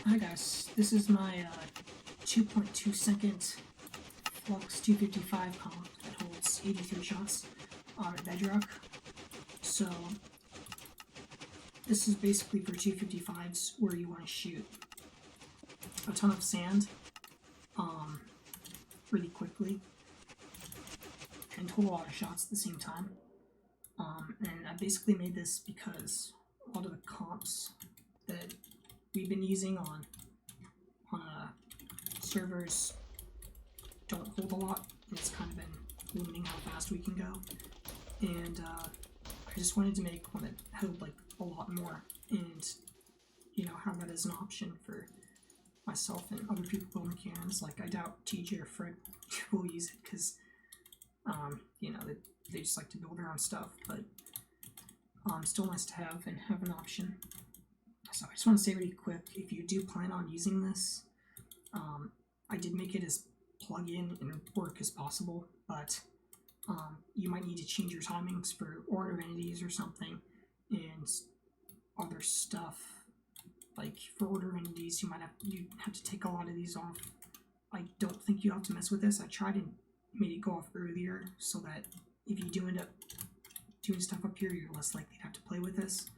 Hi guys, this is my 2.2 second Flux 255 comp that holds 83 shots at Bedrock. So this is basically for 255s where you want to shoot a ton of sand really quickly and hold a lot of shots at the same time. And I basically made this because a lot of the comps that we've been using on servers don't hold a lot, and it's kind of been limiting how fast we can go. And I just wanted to make one that held like a lot more, and have that as an option for myself and other people building cannons. Like, I doubt TJ or Fred will use it because they just like to build their own stuff, but still nice to have and have an option. So I just want to say really quick, if you do plan on using this, I did make it as plug-in and work as possible, but you might need to change your timings for order of entities or something, and other stuff. Like for order of entities, you have to take a lot of these off. I don't think you have to mess with this. I tried and made it go off earlier so that if you do end up doing stuff up here, you're less likely to have to play with this.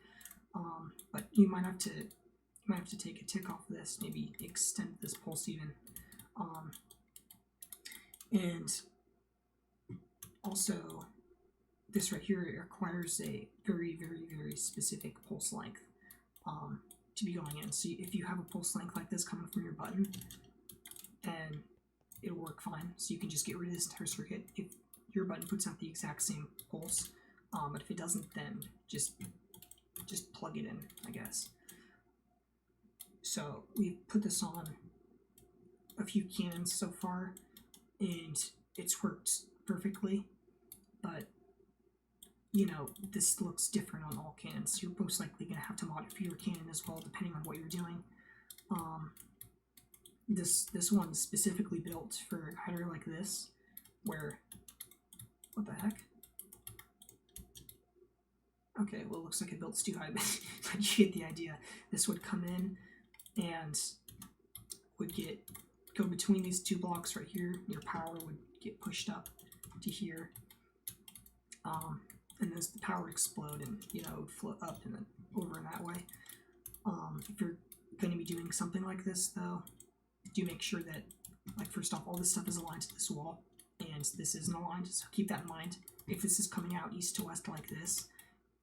But you might have to take a tick off of this, maybe extend this pulse even. And also, this right here, it requires a very, very, very specific pulse length to be going in. So if you have a pulse length like this coming from your button, then it'll work fine. So you can just get rid of this entire circuit if your button puts out the exact same pulse. But if it doesn't, then just plug it in, I guess. So we've put this on a few cannons so far, and it's worked perfectly, but this looks different on all cannons. You're most likely going to have to modify your cannon as well, depending on what you're doing. This one's specifically built for a header like this, where, what the heck? Okay, well, it looks like it built too high, but you get the idea. This would come in and would go between these two blocks right here. Your power would get pushed up to here, and as the power would explode, and it would float up and then over in that way. If you're going to be doing something like this, though, do make sure that, like, first off, all this stuff is aligned to this wall, and this isn't aligned, so keep that in mind. If this is coming out east to west like this,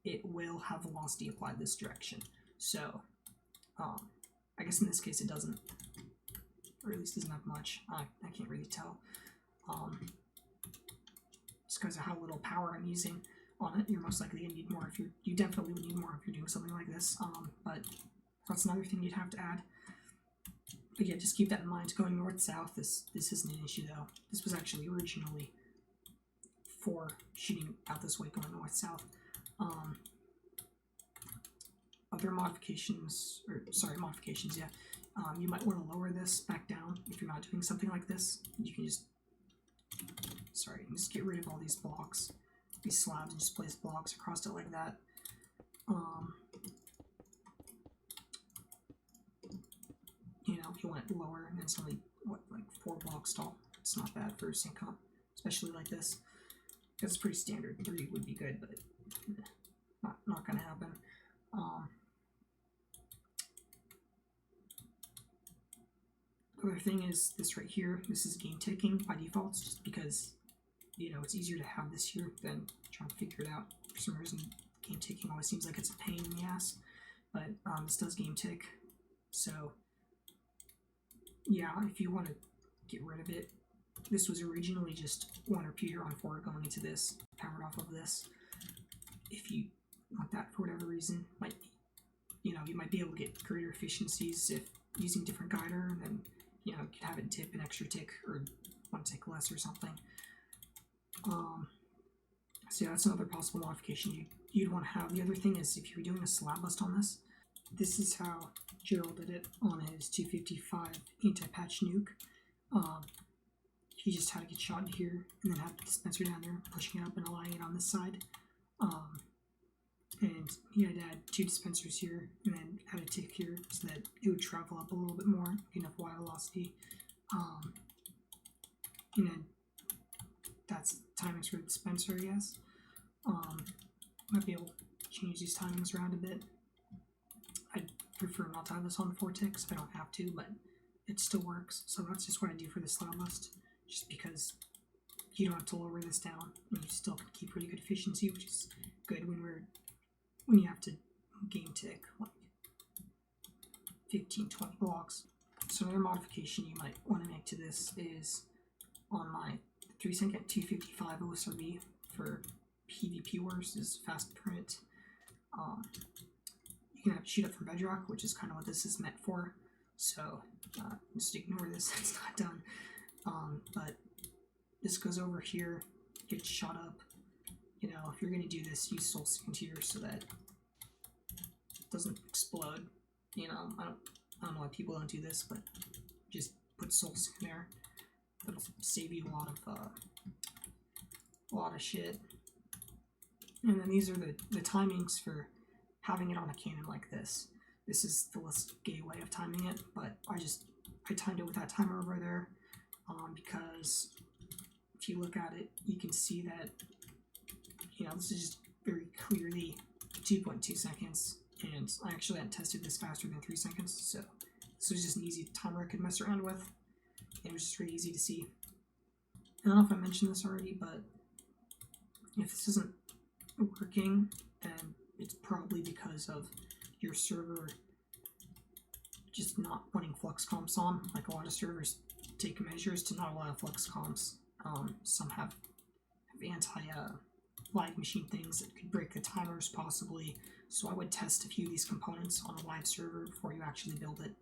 it will have velocity applied this direction. So, I guess in this case it doesn't, or at least doesn't have much. I can't really tell. Just because of how little power I'm using on it, you're most likely going to need more. You definitely would need more if you're doing something like this. But that's another thing you'd have to add. But yeah, just keep that in mind. Going north-south, this isn't an issue though. This was actually originally for shooting out this way, going north-south. Other modifications, yeah. You might want to lower this back down if you're not doing something like this. You can just get rid of all these blocks, these slabs, and just place blocks across it like that. If you want it lower, and it's only like 4 blocks tall. It's not bad for a sync comp, especially like this. That's pretty standard. 3 would be good, but not gonna happen. The other thing is this right here. This is game ticking by default, just because it's easier to have this here than trying to figure it out. For some reason, game ticking always seems like it's a pain in the ass, but this does game tick. So yeah, if you want to get rid of it, this was originally just 1 repeater on 4 going into this, powered off of this. If you want that for whatever reason, you might be able to get greater efficiencies if using different guider, and then you could have it tip an extra tick or 1 tick less or something. So yeah, that's another possible modification you'd want to have. The other thing is, if you're doing a Slabbust on this is how Gerald did it on his 255 anti-patch nuke. He just had to get shot in here and then have the dispenser down there, pushing it up and aligning it on this side. and he had to add 2 dispensers here, and then add a tick here so that it would travel up a little bit more, enough Y velocity. And then that's timings for the dispenser, I guess. Might be able to change these timings around a bit. I'd prefer not to have this on 4 ticks if I don't have to, but it still works. So that's just what I do for the Slabbust, just because you don't have to lower this down, and you still can keep pretty good efficiency, which is good when you have to game tick like 15-20 blocks. So another modification you might want to make to this is on my 3-second 255 OSRB for PvPWars is fast print. You can have it shoot up from bedrock, which is kind of what this is meant for. So just ignore this; it's not done. But this goes over here, gets shot up. You know, if you're going to do this, use soul sand here so that it doesn't explode. You know, I don't know why people don't do this, but just put soul sand there. That'll save you a lot of shit. And then these are the timings for having it on a cannon like this. This is the less gay way of timing it, but I timed it with that timer over there because if you look at it, you can see that, you know, this is just very clearly 2.2 seconds, and I actually hadn't tested this faster than 3 seconds, so this was just an easy timer I could mess around with. It was just really easy to see. I don't know if I mentioned this already, but if this isn't working, then it's probably because of your server just not wanting flux comps on. Like, a lot of servers take measures to not allow flux comps. Some have anti-live machine things that could break the timers possibly, so I would test a few of these components on a live server before you actually build it,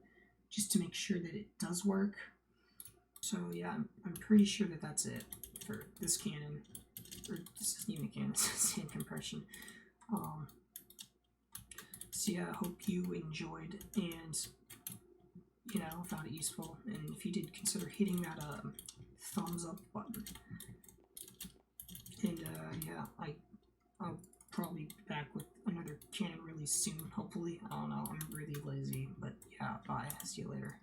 just to make sure that it does work. So yeah, I'm pretty sure that that's it for this cannon. Or this isn't even a cannon, this is sand compression. So yeah, I hope you enjoyed and, you know, found it useful. And if you did, consider hitting that thumbs up button. And yeah, I'll probably be back with another cannon release soon, hopefully. I don't know, I'm really lazy, but yeah, bye. See you later.